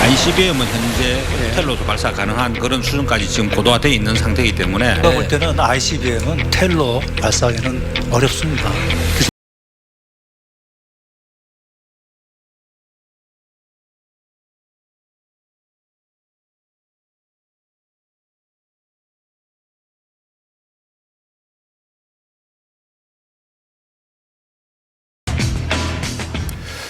ICBM은 현재 텔로도 발사 가능한 그런 수준까지 지금 고도화되어 있는 상태이기 때문에 제가 볼 때는 ICBM은 텔로 발사하기는 어렵습니다.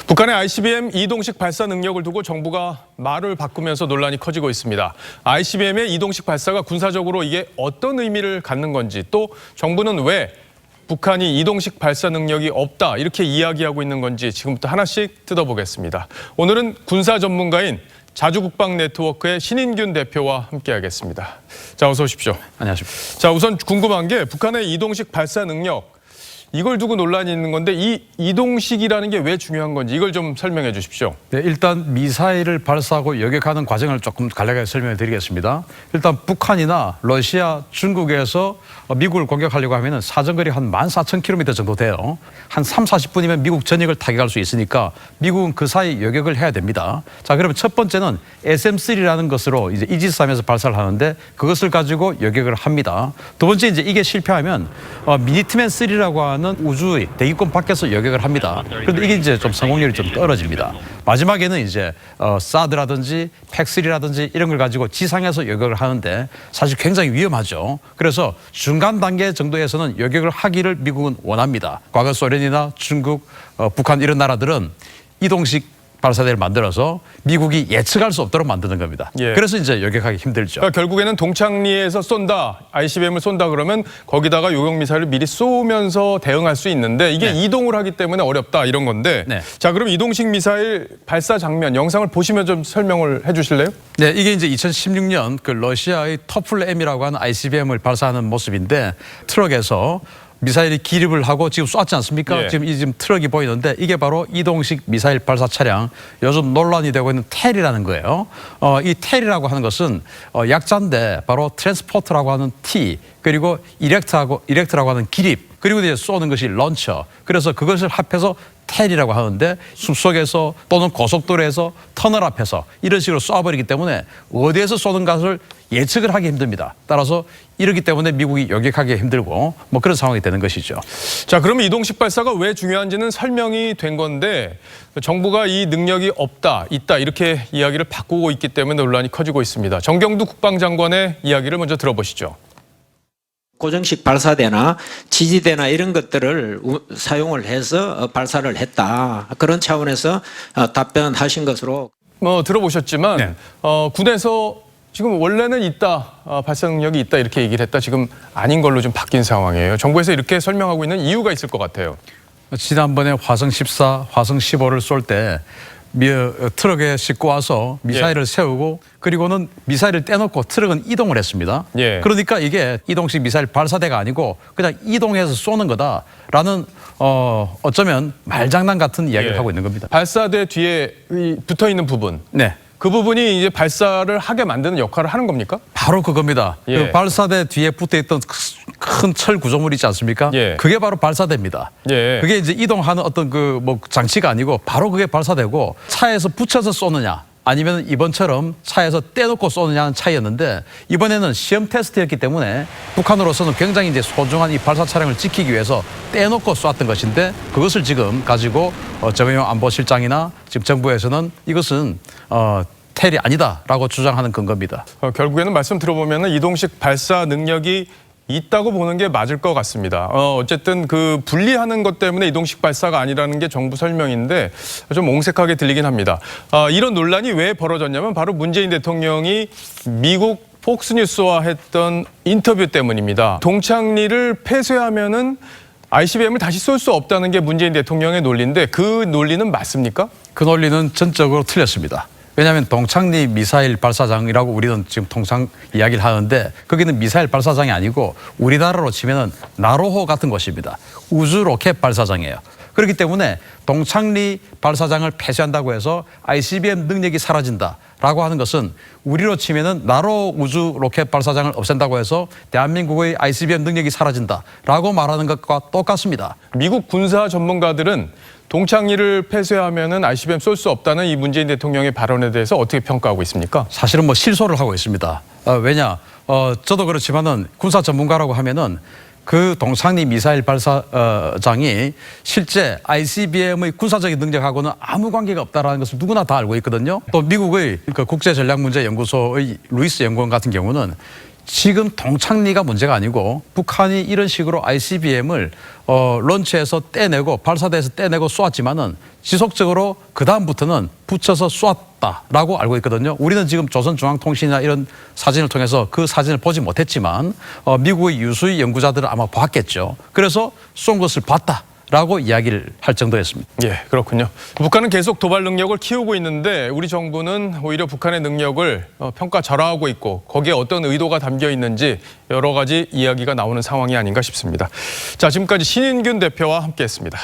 북한의 ICBM 이동식 발사 능력을 두고 정부가 말을 바꾸면서 논란이 커지고 있습니다. ICBM의 이동식 발사가 군사적으로 이게 어떤 의미를 갖는 건지, 또 정부는 왜 북한이 이동식 발사 능력이 없다 이렇게 이야기하고 있는 건지 지금부터 하나씩 뜯어보겠습니다. 오늘은 군사 전문가인 자주국방네트워크의 신인균 대표와 함께하겠습니다. 자, 어서 오십시오. 안녕하십니까. 자, 우선 궁금한 게 북한의 이동식 발사 능력, 이걸 두고 논란이 있는 건데 이 이동식이라는 게 왜 중요한 건지 이걸 좀 설명해 주십시오. 네, 일단 미사일을 발사하고 여객하는 과정을 조금 간략하게 설명해 드리겠습니다. 일단 북한이나 러시아, 중국에서 미국을 공격하려고 하면 사정거리 한 14,000km 정도 돼요. 한 30-40분이면 미국 전역을 타격할 수 있으니까 미국은 그 사이 여객을 해야 됩니다. 자, 그러면 첫 번째는 SM-3라는 것으로 이제 이지스함에서 발사를 하는데 그것을 가지고 여객을 합니다. 두 번째 이제 이게 실패하면 미니트맨-3라고 하는 우주의 대기권 밖에서 여객을 합니다. 그런데 이게 이제 좀 성공률이 좀 떨어집니다. 마지막에는 이제 사드라든지 팩3라든지 이런 걸 가지고 지상에서 여객을 하는데 사실 굉장히 위험하죠. 그래서 중간 단계 정도에서는 여객을 하기를 미국은 원합니다. 과거 소련이나 중국, 북한 이런 나라들은 이동식 발사대를 만들어서 미국이 예측할 수 없도록 만드는 겁니다. 예. 그래서 이제 여객하기 힘들죠. 그러니까 결국에는 동창리에서 쏜다, ICBM을 쏜다 그러면 거기다가 요격미사일을 미리 쏘면서 대응할 수 있는데 이게 네. 이동을 하기 때문에 어렵다 이런 건데 네. 자, 그럼 이동식 미사일 발사 장면 영상을 보시면 좀 설명을 해 주실래요? 네, 이게 이제 2016년 그 러시아의 터플-M이라고 하는 ICBM을 발사하는 모습인데 트럭에서 미사일이 기립을 하고 지금 쐈지 않습니까? 예. 지금 트럭이 보이는데 이게 바로 이동식 미사일 발사 차량, 요즘 논란이 되고 있는 텔이라는 거예요. 이 텔이라고 하는 것은 약자인데 바로 트랜스포터라고 하는 T, 그리고 이렉트라고 하는 기립, 그리고 이제 쏘는 것이 런처. 그래서 그것을 합해서 텔이라고 하는데 숲속에서 또는 고속도로에서 터널 앞에서 이런 식으로 쏴버리기 때문에 어디에서 쏘는 것을 예측을 하기 힘듭니다. 따라서 이러기 때문에 미국이 여객하기 힘들고 뭐 그런 상황이 되는 것이죠. 자, 그러면 이동식 발사가 왜 중요한지는 설명이 된 건데 정부가 이 능력이 없다, 있다 이렇게 이야기를 바꾸고 있기 때문에 논란이 커지고 있습니다. 정경두 국방장관의 이야기를 먼저 들어보시죠. 고정식 발사대나 지지대나 이런 것들을 사용을 해서 발사를 했다. 그런 차원에서 답변하신 것으로. 뭐 들어보셨지만 네. 군에서 지금 원래는 있다, 발사 능력이 있다 이렇게 얘기를 했다. 지금 아닌 걸로 좀 바뀐 상황이에요. 정부에서 이렇게 설명하고 있는 이유가 있을 것 같아요. 지난번에 화성 14, 화성 15를 쏠 때 트럭에 싣고 와서 미사일을 세우고 그리고는 미사일을 떼놓고 트럭은 이동을 했습니다. 예. 그러니까 이게 이동식 미사일 발사대가 아니고 그냥 이동해서 쏘는 거다라는 어쩌면 말장난 같은 이야기를 하고 있는 겁니다. 발사대 뒤에 붙어 있는 부분. 네. 그 부분이 이제 발사를 하게 만드는 역할을 하는 겁니까? 바로 그겁니다. 예. 그 발사대 뒤에 붙어있던 큰 철 구조물 있지 않습니까? 예. 그게 바로 발사대입니다. 예. 그게 이제 이동하는 어떤 그 뭐 장치가 아니고 바로 그게 발사되고 차에서 붙여서 쏘느냐 아니면 이번처럼 차에서 떼놓고 쏘느냐는 차이였는데 이번에는 시험 테스트였기 때문에 북한으로서는 굉장히 이제 소중한 이 발사 차량을 지키기 위해서 떼놓고 쐈던 것인데 그것을 지금 가지고 정의용 안보실장이나 지금 정부에서는 이것은 텔이 아니다라고 주장하는 근거입니다. 결국에는 말씀 들어보면 이동식 발사 능력이 있다고 보는 게 맞을 것 같습니다. 어쨌든 그 분리하는 것 때문에 이동식 발사가 아니라는 게 정부 설명인데 좀 옹색하게 들리긴 합니다. 이런 논란이 왜 벌어졌냐면 바로 문재인 대통령이 미국 폭스뉴스와 했던 인터뷰 때문입니다. 동창리를 폐쇄하면은 ICBM을 다시 쏠 수 없다는 게 문재인 대통령의 논리인데 그 논리는 맞습니까? 그 논리는 전적으로 틀렸습니다. 왜냐하면 동창리 미사일 발사장이라고 우리는 지금 통상 이야기를 하는데 거기는 미사일 발사장이 아니고 우리나라로 치면은 나로호 같은 곳입니다. 우주 로켓 발사장이에요. 그렇기 때문에 동창리 발사장을 폐쇄한다고 해서 ICBM 능력이 사라진다라고 하는 것은 우리로 치면은 나로 우주 로켓 발사장을 없앤다고 해서 대한민국의 ICBM 능력이 사라진다라고 말하는 것과 똑같습니다. 미국 군사 전문가들은 동창리를 폐쇄하면은 ICBM 쏠 수 없다는 이 문재인 대통령의 발언에 대해서 어떻게 평가하고 있습니까? 사실은 뭐 실소를 하고 있습니다. 왜냐? 저도 그렇지만은 군사 전문가라고 하면은 그 동창리 미사일 발사장이 실제 ICBM의 군사적인 능력하고는 아무 관계가 없다라는 것을 누구나 다 알고 있거든요. 또 미국의 그 국제전략문제연구소의 루이스 연구원 같은 경우는 지금 동창리가 문제가 아니고 북한이 이런 식으로 ICBM을 런처에서 떼내고 발사대에서 떼내고 쏘았지만은 지속적으로 그 다음부터는 붙여서 쏘았다라고 알고 있거든요. 우리는 지금 조선중앙통신이나 이런 사진을 통해서 그 사진을 보지 못했지만 미국의 유수의 연구자들은 아마 봤겠죠. 그래서 쏜 것을 봤다. 라고 이야기를 할 정도였습니다. 예, 그렇군요. 북한은 계속 도발 능력을 키우고 있는데 우리 정부는 오히려 북한의 능력을 평가절하하고 있고 거기에 어떤 의도가 담겨 있는지 여러 가지 이야기가 나오는 상황이 아닌가 싶습니다. 자, 지금까지 신인균 대표와 함께했습니다.